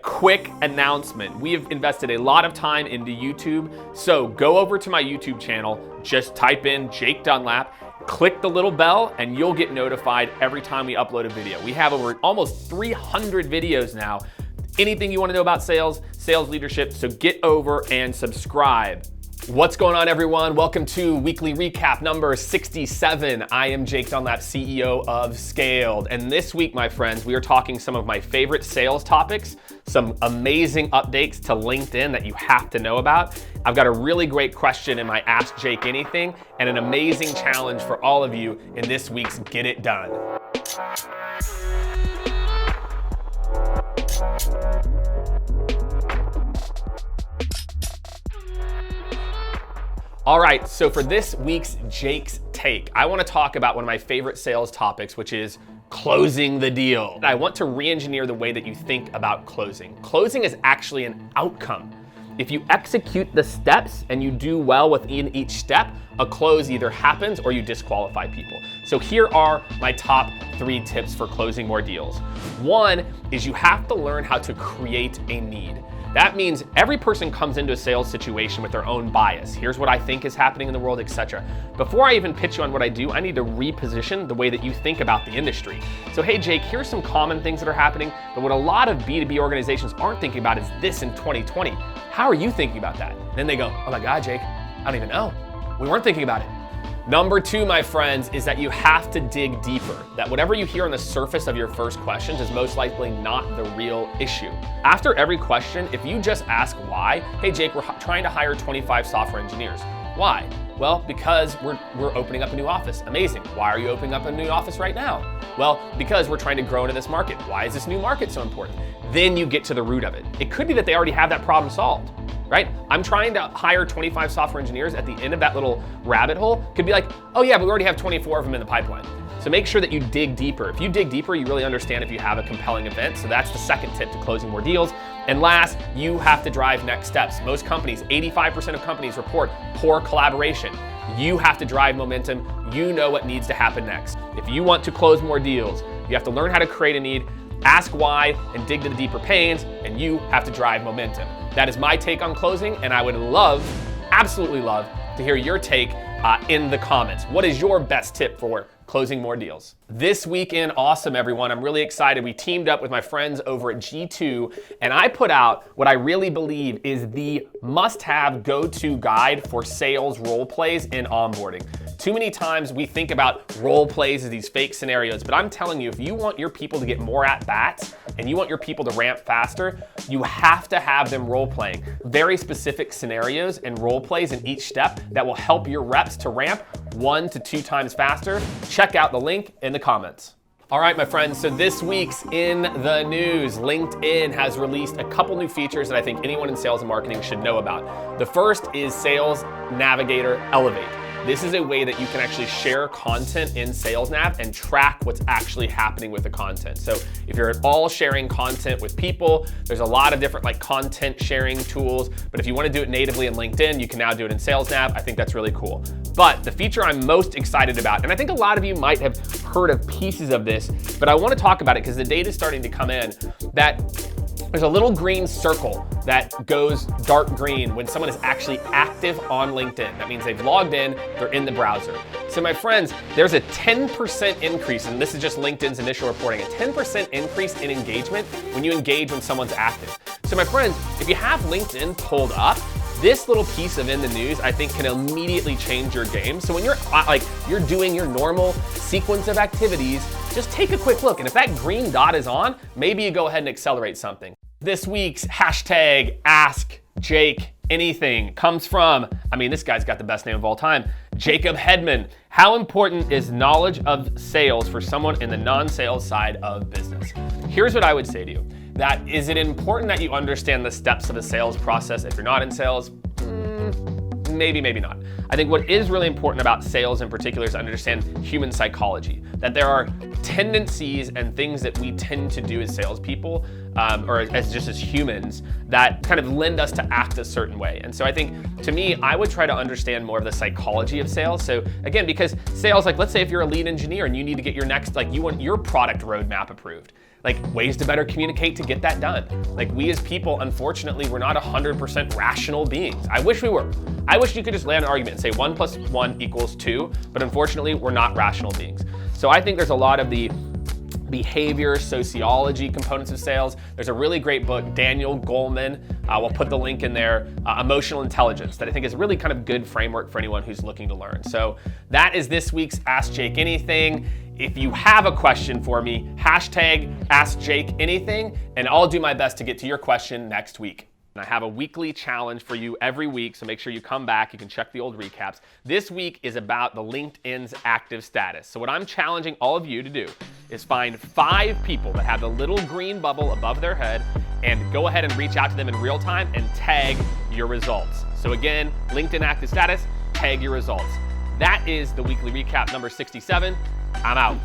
Quick announcement. We have invested a lot of time into YouTube, so go over to my YouTube channel, just type in Jake Dunlap, click the little bell, and you'll get notified every time we upload a video. We have over almost 300 videos now. Anything you want to know about sales, sales leadership, so get over and subscribe. What's going on, everyone? Welcome to weekly recap number 67. I am Jake Dunlap, CEO of Skaled. And this week, my friends, we are talking some of my favorite sales topics, some amazing updates to LinkedIn that you have to know about. I've got a really great question in my Ask Jake Anything and an amazing challenge for all of you in this week's Get It Done. All right, so for this week's Jake's Take, I want to talk about one of my favorite sales topics, which is closing the deal. I want to re-engineer the way that you think about closing. Closing is actually an outcome. If you execute the steps and you do well within each step, a close either happens or you disqualify people. So here are my top 3 tips for closing more deals. One is you have to learn how to create a need. That means every person comes into a sales situation with their own bias. Here's what I think is happening in the world, etc. Before I even pitch you on what I do, I need to reposition the way that you think about the industry. So, hey, Jake, here's some common things that are happening, but what a lot of B2B organizations aren't thinking about is this in 2020. How are you thinking about that? And then they go, oh my God, Jake, I don't even know. We weren't thinking about it. Number 2, my friends, is that you have to dig deeper. That whatever you hear on the surface of your first questions is most likely not the real issue. After every question, if you just ask why, hey Jake, we're trying to hire 25 software engineers. Why? Well, because we're opening up a new office. Amazing. Why are you opening up a new office right now? Well, because we're trying to grow into this market. Why is this new market so important? Then you get to the root of it. It could be that they already have that problem solved. Right? I'm trying to hire 25 software engineers. At the end of that little rabbit hole could be like, oh yeah, but we already have 24 of them in the pipeline. So make sure that you dig deeper. If you dig deeper, you really understand if you have a compelling event. So that's the second tip to closing more deals. And last, you have to drive next steps. Most companies, 85% of companies report poor collaboration. You have to drive momentum. You know what needs to happen next. If you want to close more deals, you have to learn how to create a need, ask why, and dig to the deeper pains, and you have to drive momentum. That is my take on closing, and I would love, absolutely love, to hear your take in the comments. What is your best tip for closing more deals? This week in Awesome, everyone, I'm really excited. We teamed up with my friends over at G2, and I put out what I really believe is the must-have go-to guide for sales role plays in onboarding. Too many times we think about role plays as these fake scenarios, but I'm telling you, if you want your people to get more at-bats and you want your people to ramp faster, you have to have them role playing. Very specific scenarios and role plays in each step that will help your reps to ramp 1 to 2 times faster. Check out the link in the comments. All right, my friends, so this week's in the news, LinkedIn has released a couple new features that I think anyone in sales and marketing should know about. The first is Sales Navigator Elevate. This is a way that you can actually share content in Sales Nav and track what's actually happening with the content. So if you're at all sharing content with people, there's a lot of different content sharing tools, but if you want to do it natively in LinkedIn, you can now do it in Sales Nav. I think that's really cool. But the feature I'm most excited about, and I think a lot of you might have heard of pieces of this, but I want to talk about it because the data is starting to come in, that there's a little green circle that goes dark green when someone is actually active on LinkedIn. That means they've logged in, they're in the browser. So my friends, there's a 10% increase, and this is just LinkedIn's initial reporting, a 10% increase in engagement when you engage when someone's active. So my friends, if you have LinkedIn pulled up, this little piece of in the news, I think, can immediately change your game. So when you're doing your normal sequence of activities, just take a quick look. And if that green dot is on, maybe you go ahead and accelerate something. This week's hashtag Ask Jake Anything comes from, this guy's got the best name of all time, Jacob Hedman. How important is knowledge of sales for someone in the non-sales side of business? Here's what I would say to you. That is it important that you understand the steps of a sales process if you're not in sales? Maybe, maybe not. I think what is really important about sales in particular is to understand human psychology, that there are tendencies and things that we tend to do as salespeople, or as humans, that kind of lend us to act a certain way. And so I think, to me, I would try to understand more of the psychology of sales. So again, because sales, let's say if you're a lead engineer and you need to get your next, you want your product roadmap approved. like ways to better communicate to get that done. Like we as people, unfortunately, we're not 100% rational beings. I wish we were. I wish you could just land an argument and say 1 + 1 = 2, but unfortunately, we're not rational beings. So I think there's a lot of the behavior, sociology components of sales. There's a really great book, Daniel Goleman, we'll put the link in there, Emotional Intelligence, that I think is a really kind of good framework for anyone who's looking to learn. So that is this week's Ask Jake Anything. If you have a question for me, #AskJakeAnything, and I'll do my best to get to your question next week. I have a weekly challenge for you every week, so make sure you come back. You can check the old recaps. This week is about the LinkedIn's active status. So what I'm challenging all of you to do is find 5 people that have the little green bubble above their head and go ahead and reach out to them in real time and tag your results. So again, LinkedIn active status, tag your results. That is the weekly recap number 67. I'm out.